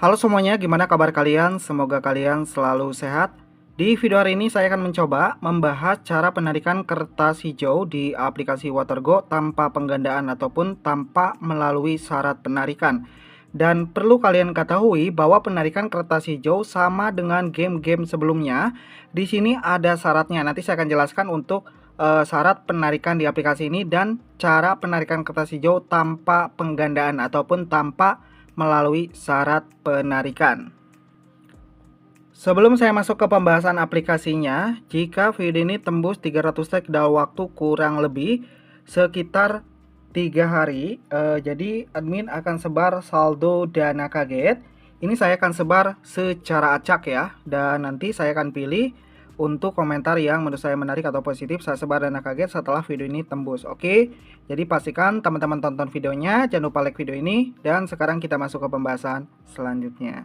Halo semuanya, gimana kabar kalian? Semoga kalian selalu sehat. Di video hari ini saya akan mencoba membahas cara penarikan kertas hijau di aplikasi Watergo tanpa penggandaan ataupun tanpa melalui syarat penarikan. Dan perlu kalian ketahui bahwa penarikan kertas hijau sama dengan game-game sebelumnya. Di sini ada syaratnya. Nanti saya akan jelaskan untuk syarat penarikan di aplikasi ini dan cara penarikan kertas hijau tanpa penggandaan ataupun tanpa melalui syarat penarikan. Sebelum saya masuk ke pembahasan aplikasinya, jika video ini tembus 300 like dalam waktu kurang lebih sekitar 3 hari, jadi admin akan sebar saldo dana kaget. Ini saya akan sebar secara acak ya, dan nanti saya akan pilih untuk komentar yang menurut saya menarik atau positif, saya sebar dana kaget setelah video ini tembus. Oke, jadi pastikan teman-teman tonton videonya, jangan lupa like video ini, dan sekarang kita masuk ke pembahasan selanjutnya.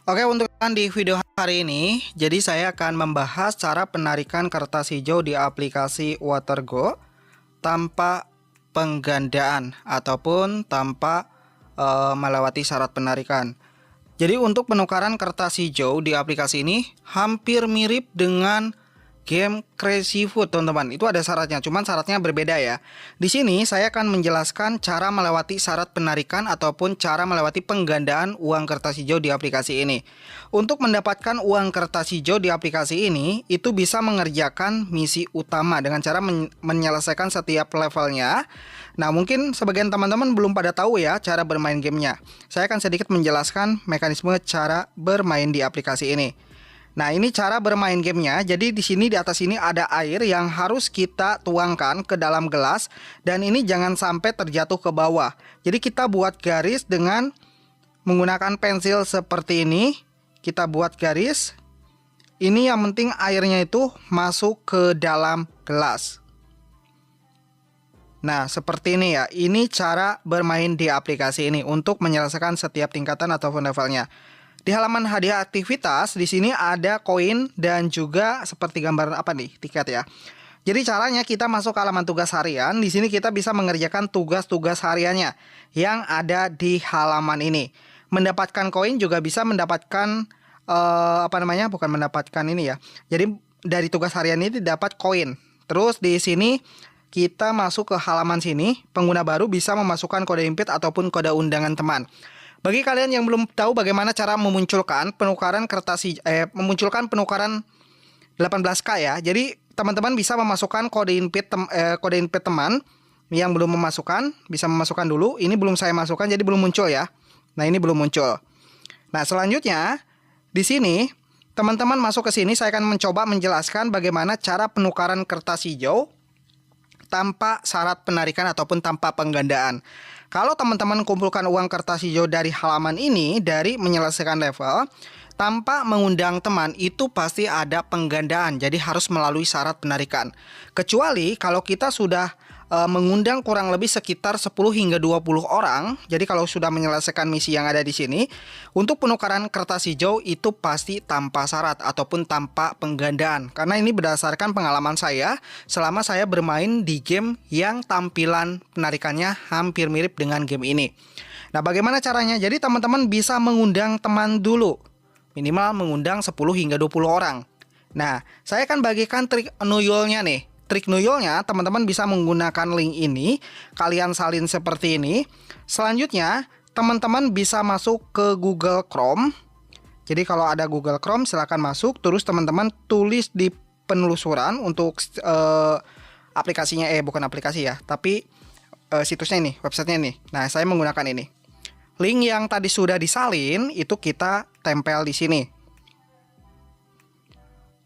Oke, untuk di video hari ini, jadi saya akan membahas cara penarikan kertas hijau di aplikasi Watergo tanpa penggandaan ataupun tanpa melewati syarat penarikan. Jadi untuk penukaran kertas hijau di aplikasi ini hampir mirip dengan game Crazy Food, teman-teman. Itu ada syaratnya, cuman syaratnya berbeda ya. Di sini saya akan menjelaskan cara melewati syarat penarikan ataupun cara melewati penggandaan uang kertas hijau di aplikasi ini. Untuk mendapatkan uang kertas hijau di aplikasi ini, itu bisa mengerjakan misi utama dengan cara menyelesaikan setiap levelnya. Nah, mungkin sebagian teman-teman belum pada tahu ya cara bermain gamenya. Saya akan sedikit menjelaskan mekanisme cara bermain di aplikasi ini. Nah, ini cara bermain gamenya. Jadi di sini di atas ini ada air yang harus kita tuangkan ke dalam gelas dan ini jangan sampai terjatuh ke bawah. Jadi kita buat garis dengan menggunakan pensil seperti ini. Kita buat garis. Ini yang penting airnya itu masuk ke dalam gelas. Nah, seperti ini ya. Ini cara bermain di aplikasi ini untuk menyelesaikan setiap tingkatan ataupun levelnya. Di halaman hadiah aktivitas, di sini ada koin dan juga seperti gambar apa nih, tiket ya. Jadi caranya kita masuk ke halaman tugas harian. Di sini kita bisa mengerjakan tugas-tugas hariannya yang ada di halaman ini. Mendapatkan koin juga bisa mendapatkan bukan mendapatkan ini ya. Jadi dari tugas harian ini dapat koin. Terus di sini kita masuk ke halaman sini. Pengguna baru bisa memasukkan kode invite ataupun kode undangan teman. Bagi kalian yang belum tahu bagaimana cara memunculkan penukaran memunculkan penukaran 18K ya. Jadi teman-teman bisa memasukkan kode invite teman yang belum memasukkan, bisa memasukkan dulu. Ini belum saya masukkan jadi belum muncul ya. Nah, ini belum muncul. Nah, selanjutnya di sini teman-teman masuk ke sini, saya akan mencoba menjelaskan bagaimana cara penukaran kertas hijau tanpa syarat penarikan ataupun tanpa penggandaan. Kalau teman-teman kumpulkan uang kertas hijau dari halaman ini, dari menyelesaikan level, tanpa mengundang teman, itu pasti ada penggandaan. Jadi harus melalui syarat penarikan. Kecuali kalau kita sudah mengundang kurang lebih sekitar 10 hingga 20 orang. Jadi kalau sudah menyelesaikan misi yang ada di sini, untuk penukaran kertas hijau itu pasti tanpa syarat ataupun tanpa penggandaan. Karena ini berdasarkan pengalaman saya selama saya bermain di game yang tampilan penarikannya hampir mirip dengan game ini. Nah, bagaimana caranya? Jadi teman-teman bisa mengundang teman dulu. Minimal mengundang 10 hingga 20 orang. Nah, saya akan bagikan trik nuyulnya nih. Trik nuyulnya, teman-teman bisa menggunakan link ini. Kalian salin seperti ini. Selanjutnya, teman-teman bisa masuk ke Google Chrome. Jadi kalau ada Google Chrome, silakan masuk. Terus teman-teman tulis di penelusuran untuk aplikasinya. Bukan aplikasi ya, tapi situsnya ini, websitenya ini. Nah, saya menggunakan ini. Link yang tadi sudah disalin, itu kita tempel di sini.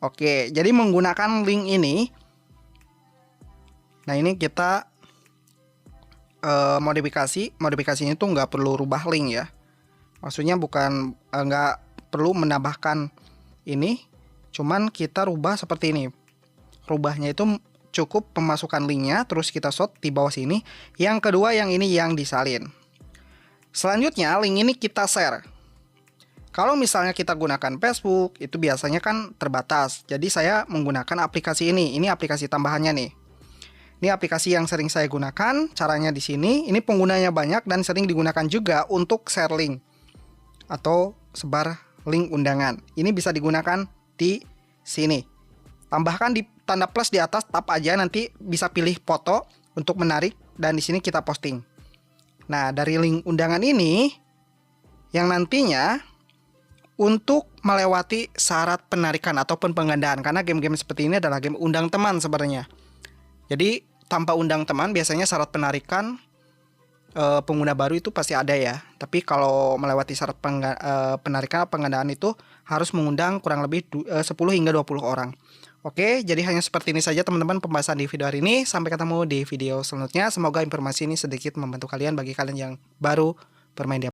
Oke, jadi menggunakan link ini. Nah, ini kita modifikasinya itu nggak perlu rubah link ya. Maksudnya bukan nggak perlu menambahkan ini, cuman kita rubah seperti ini. Rubahnya itu cukup pemasukan linknya, terus kita shot di bawah sini. Yang kedua yang ini yang disalin. Selanjutnya link ini kita share. Kalau misalnya kita gunakan Facebook, itu biasanya kan terbatas. Jadi saya menggunakan aplikasi ini aplikasi tambahannya nih. Ini aplikasi yang sering saya gunakan. Caranya di sini, ini penggunanya banyak dan sering digunakan juga untuk share link atau sebar link undangan. Ini bisa digunakan di sini. Tambahkan di tanda plus di atas, tap aja, nanti bisa pilih foto untuk menarik dan di sini kita posting. Nah, dari link undangan ini yang nantinya untuk melewati syarat penarikan ataupun penggandaan, karena game-game seperti ini adalah game undang teman sebenarnya. Jadi tanpa undang teman biasanya syarat penarikan pengguna baru itu pasti ada ya. Tapi kalau melewati syarat penarikan penggandaan itu harus mengundang kurang lebih 10 hingga 20 orang. Oke, jadi hanya seperti ini saja teman-teman pembahasan di video hari ini. Sampai ketemu di video selanjutnya. Semoga informasi ini sedikit membantu kalian bagi kalian yang baru bermain di